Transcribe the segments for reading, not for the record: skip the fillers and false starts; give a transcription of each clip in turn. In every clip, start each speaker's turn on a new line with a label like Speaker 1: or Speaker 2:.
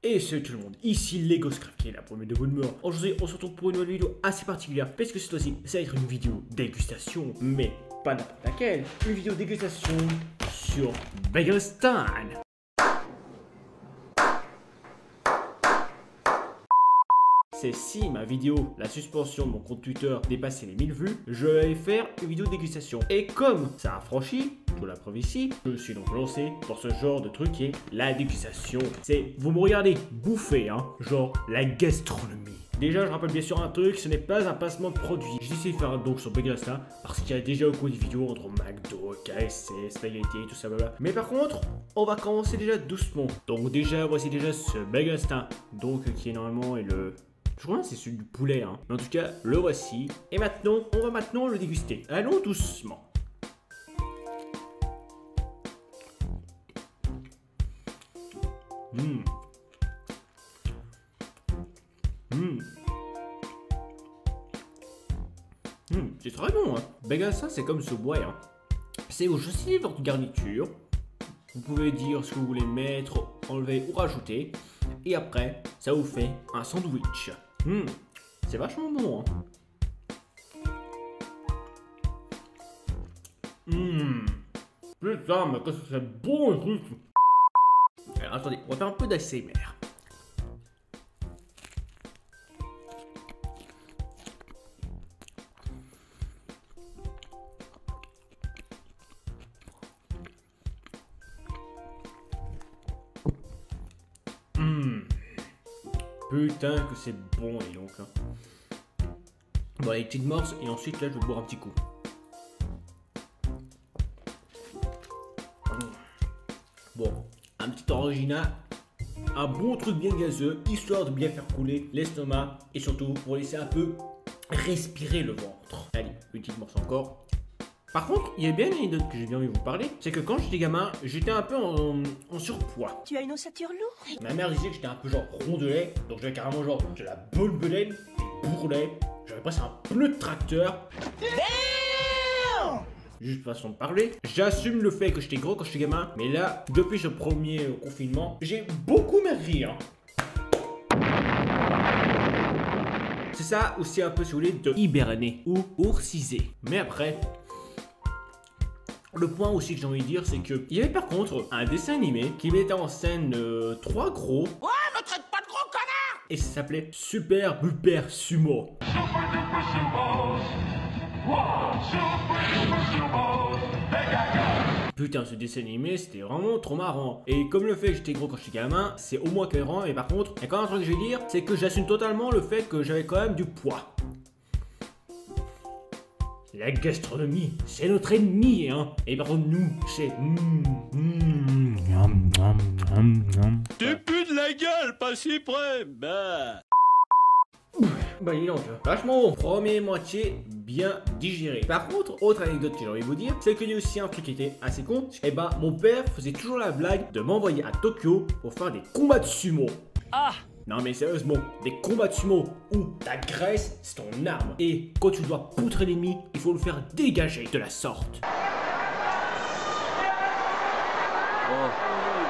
Speaker 1: Et salut tout le monde, ici LegoScrap qui est là pour mes de bonne humeur. Aujourd'hui on se retrouve pour une nouvelle vidéo assez particulière parce que cette fois-ci ça va être une vidéo dégustation, mais pas n'importe laquelle. Une vidéo dégustation sur Bagelstein. C'est si ma vidéo, la suspension de mon compte Twitter dépassait les 1000 vues, je vais faire une vidéo dégustation. Et comme ça a franchi, tout la preuve ici, je me suis donc lancé pour ce genre de truc qui est la dégustation. C'est, vous me regardez bouffer, hein, genre la gastronomie. Déjà, je rappelle bien sûr un truc, ce n'est pas un placement de produit. J'ai décidé de faire un don sur Bagelstein parce qu'il y a déjà beaucoup de vidéos entre McDo, KFC, Spaghetti, tout ça, blablabla. Mais par contre, on va commencer déjà doucement. Donc déjà, voici déjà ce Bagelstein, donc qui est normalement le... Je crois que c'est celui du poulet, hein. Mais en tout cas, le voici. Et maintenant, on va maintenant le déguster. Allons doucement. C'est très bon, hein. Bagelstein, c'est comme ce bois, hein. C'est où choisissez votre garniture. Vous pouvez dire ce que vous voulez mettre, enlever ou rajouter. Et après, ça vous fait un sandwich. C'est vachement bon, hein. Putain, mais qu'est-ce que c'est bon le truc. Alors attendez, on va faire un peu d'ASMR. Putain que c'est bon, et donc. Hein. Bon, les petites morses, et ensuite là je vais boire un petit coup. Bon, un petit original, un bon truc bien gazeux, histoire de bien faire couler l'estomac et surtout pour laisser un peu respirer le ventre. Allez, une petite morse encore. Par contre, il y a bien une anecdote que j'ai bien envie de vous parler, c'est que quand j'étais gamin, j'étais un peu en surpoids.
Speaker 2: Tu as une ossature lourde.
Speaker 1: Ma mère disait que j'étais un peu genre rondelet, donc j'avais carrément genre de la bonne belaine, des bourrelets, j'avais presque un pneu de tracteur. Juste façon de parler. J'assume le fait que j'étais gros quand j'étais gamin, mais là, depuis ce premier confinement, j'ai beaucoup maigri, hein. C'est ça aussi un peu si vous voulez de hiberner ou oursiser. Mais après... Le point aussi que j'ai envie de dire, c'est que il y avait par contre un dessin animé qui mettait en scène 3 gros. Ouais, me traite pas de gros connard. Et ça s'appelait Super Buper Sumo. Putain, ce dessin animé, c'était vraiment trop marrant. Et comme le fait que j'étais gros quand j'étais gamin, c'est au moins cohérent. Et par contre, il y a quand même un truc que je vais dire, c'est que j'assume totalement le fait que j'avais quand même du poids. La gastronomie, c'est notre ennemi, hein. Et par contre, nous, c'est...
Speaker 3: Tu pues de la gueule, pas si près. Bah,
Speaker 1: dis donc, vachement bon. Première moitié bien digéré. Par contre, autre anecdote que j'ai envie de vous dire, c'est qu'il y a aussi un truc qui était assez con. Et bah, mon père faisait toujours la blague de m'envoyer à Tokyo pour faire des combats de sumo.
Speaker 2: Ah!
Speaker 1: Non mais sérieusement, des combats de sumo où ta graisse c'est ton arme et quand tu dois poutrer l'ennemi, il faut le faire dégager de la sorte.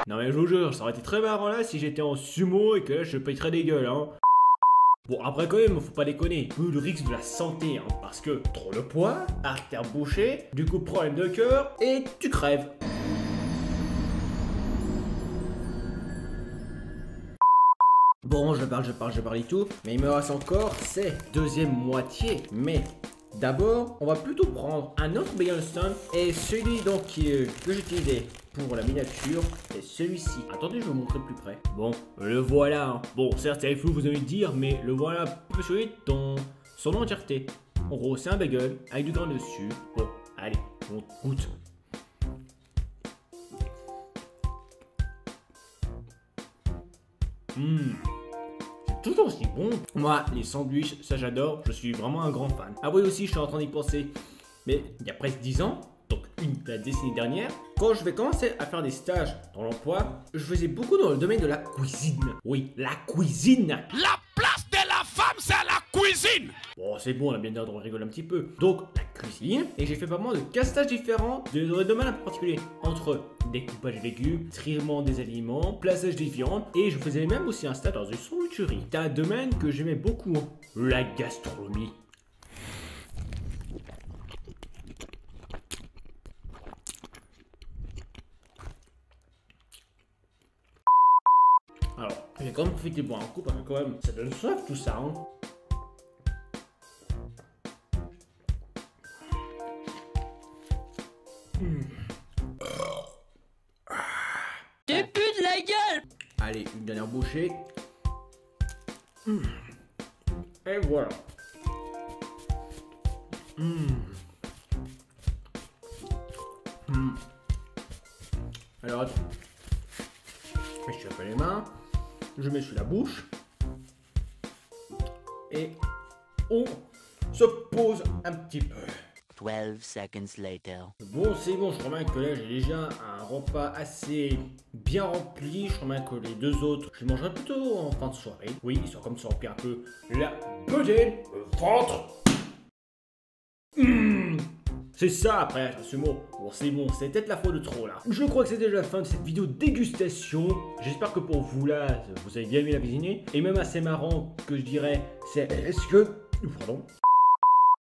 Speaker 1: Non mais je vous jure, ça aurait été très marrant là si j'étais en sumo et que là je pèterais des gueules, hein. Bon après quand même, faut pas déconner, le risque de la santé, hein, parce que trop de poids, artère bouchée, du coup problème de cœur et tu crèves. Bon, je parle et tout, mais il me reste encore cette deuxième moitié. Mais d'abord, on va plutôt prendre un autre Bagelstein et celui donc que j'utilisais pour la miniature, c'est celui-ci. Attendez, je vais vous montrer plus près. Bon, le voilà. Hein. Bon, certes, c'est flou, vous allez me dire, mais le voilà peu celui dans son entièreté. En gros, c'est un bagel avec du grain dessus. Bon, allez, on goûte. C'est toujours aussi bon. Moi, les sandwichs, ça j'adore. Je suis vraiment un grand fan. Ah oui, aussi, je suis en train d'y penser. Mais il y a presque 10 ans, donc la décennie dernière, quand je vais commencer à faire des stages dans l'emploi, je faisais beaucoup dans le domaine de la cuisine. Oui, la cuisine.
Speaker 3: la place de la femme, c'est à la cuisine.
Speaker 1: Bon, c'est bon, on a bien l'air de rigoler un petit peu. Donc, la cuisine. Et j'ai fait pas mal de casse-stages différents de domaines en particulier. Entre découpage des légumes, traitement des aliments, plaçage des viandes, et je faisais même aussi un stage dans une sandwicherie. C'est un domaine que j'aimais beaucoup, hein, la gastronomie. Alors, j'ai quand même profité de boire un coup parce que quand même, ça donne soif tout ça, hein.
Speaker 3: Tu pues de la gueule!
Speaker 1: Allez, une dernière bouchée. Et voilà. Alors attends. Je suis un peu les mains. Je mets sur la bouche. Et on se pose un petit peu.
Speaker 2: 12 seconds later.
Speaker 1: Bon, c'est bon, je remarque que là j'ai déjà un repas assez bien rempli. Je remarque que les deux autres, je les mangerai plutôt en fin de soirée. Oui, ils sont comme ça remplir un peu la bedaine, le ventre. C'est ça après ce mot. Bon, c'est bon, c'est peut-être la faute de trop là. Je crois que c'est déjà la fin de cette vidéo dégustation. J'espère que pour vous là, vous avez bien aimé la cuisiner. Et même assez marrant que je dirais, c'est est-ce que... Pardon.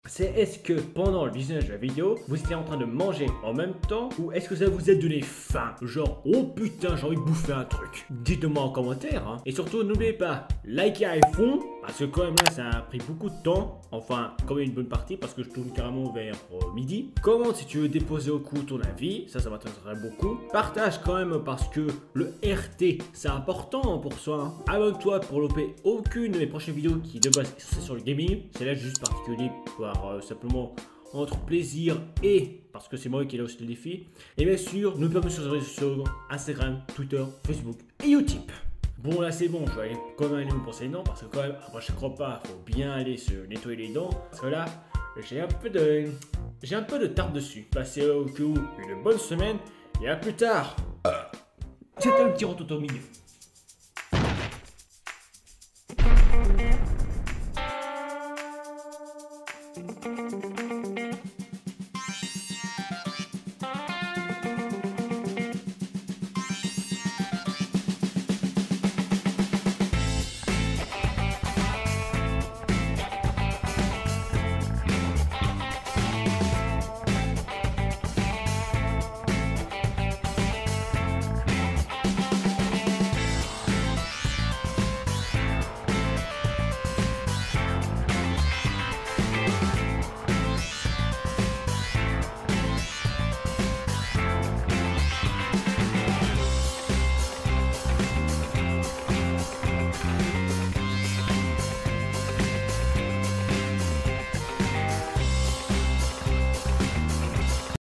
Speaker 1: C'est est-ce que pendant le visionnage de la vidéo, vous étiez en train de manger en même temps ou est-ce que ça vous a donné faim? Genre, oh putain, j'ai envie de bouffer un truc. Dites-moi en commentaire, hein. Et surtout, n'oubliez pas, likez à fond, parce que quand même là, ça a pris beaucoup de temps. Enfin, quand même une bonne partie, parce que je tourne carrément vers midi. Commente si tu veux déposer au coup ton avis, ça m'intéresserait beaucoup. Partage quand même, parce que le RT, c'est important pour soi. Hein. Abonne-toi pour louper aucune de mes prochaines vidéos qui de base sont sur le gaming. C'est là juste particulier pour simplement entre plaisir et parce que c'est moi qui ai là aussi le défi. Et bien sûr, n'oubliez pas de me suivre sur Instagram, Twitter, Facebook et Utip. Bon là c'est bon, je vais aller quand même aller me brosser les dents parce que quand même après chaque repas, faut bien aller se nettoyer les dents parce que là j'ai un peu de tarte dessus. Passez au coup une bonne semaine et à plus tard. C'était un petit retour au milieu.